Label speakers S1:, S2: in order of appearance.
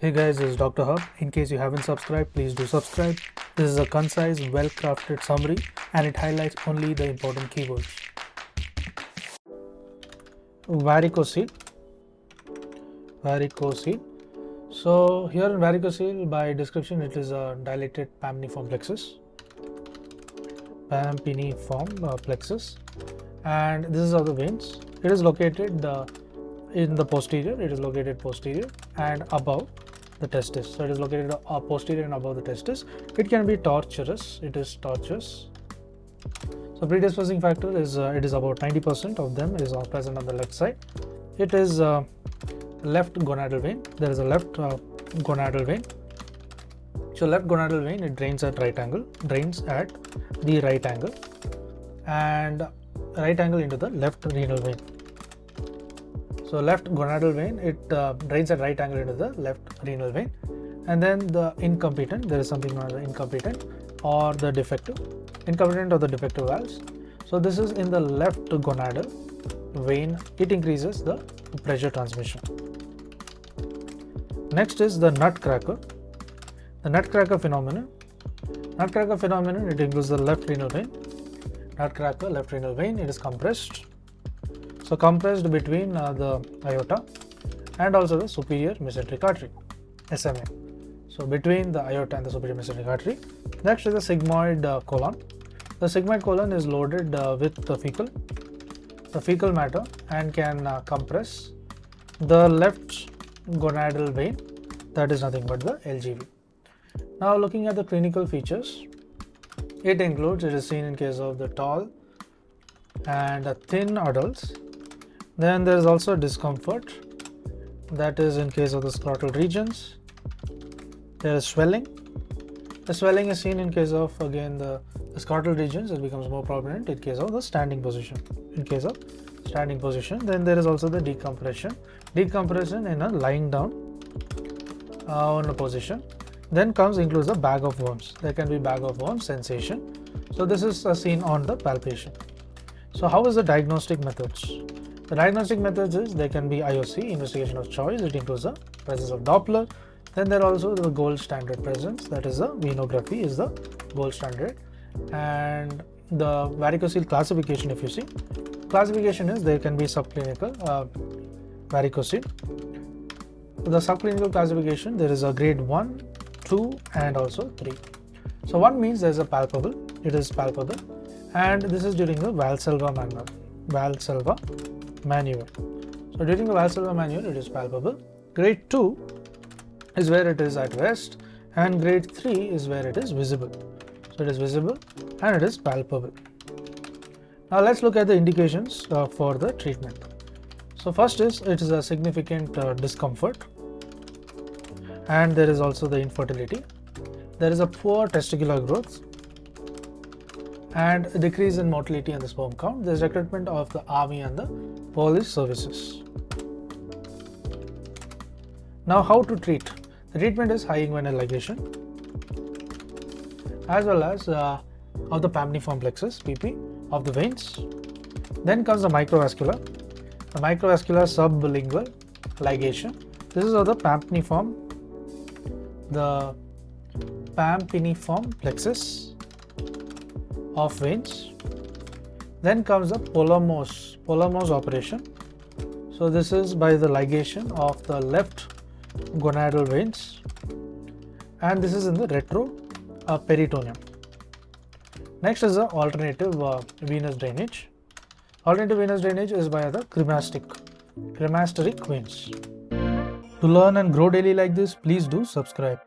S1: Hey guys, this is Dr. Hub. In case you haven't subscribed, please do subscribe. This is a concise, well-crafted summary and it highlights only the important keywords. Varicocele. So here in varicocele, by description, it is a dilated pamniform plexus. And this is of the veins. It is located in the posterior. It is located posterior and above the testis. So it is located posterior and above the testis. It can be tortuous. It is tortuous. So predisposing factor is it is about 90% of them is present on the left side. It is left gonadal vein. There is a left gonadal vein. So left gonadal vein, it drains at right angle, and right angle into the left renal vein. So left gonadal vein, it drains at right angle into the left renal vein. And then the incompetent, there is something known as the incompetent or the defective valves. So this is in the left gonadal vein. It increases the pressure transmission. Next is the nutcracker. The nutcracker phenomenon. It includes the left renal vein. Nutcracker, left renal vein, it is compressed. So compressed between the aorta and also the superior mesenteric artery, SMA. So between the aorta and the superior mesenteric artery. Next is the sigmoid colon. The sigmoid colon is loaded with the fecal matter and can compress the left gonadal vein, that is nothing but the LGV. Now looking at the clinical features, it is seen in case of the tall and thin adults. Then there is also discomfort, that is in case of the scrotal regions. There is swelling. The swelling is seen in case of again the scrotal regions. It becomes more prominent in case of the standing position. Then there is also the decompression in a lying down in a position. Then includes the bag of worms. There can be bag of worms sensation. So this is seen on the palpation. So how is the diagnostic methods? The diagnostic methods is there can be IOC, investigation of choice. It includes the presence of Doppler. Then there are also the gold standard presence, that is the venography is the gold standard. And the varicocele classification, if you see, classification is there can be subclinical varicocele. The subclinical classification, there is a grade 1, 2 and also 3. So 1 means there is a palpable, it is palpable, and this is during the Valsalva maneuver. So during the Valsalva maneuver, it is palpable. Grade 2 is where it is at rest, and grade 3 is where it is visible. So it is visible and it is palpable. Now let's look at the indications for the treatment. So first is it is a significant discomfort, and there is also the infertility. There is a poor testicular growth and a decrease in motility and the sperm count. There is recruitment of the army and the police services. Now how to treat? The treatment is high inguinal ligation as well as of the pamniform plexus, PP, of the veins. Then comes the microvascular sublingual ligation. This is of the pampiniform plexus of veins. Then comes the Polomos operation. So this is by the ligation of the left gonadal veins, and this is in the retroperitoneum. Next is the alternative venous drainage. Alternative venous drainage is by the cremasteric veins. To learn and grow daily like this, please do subscribe.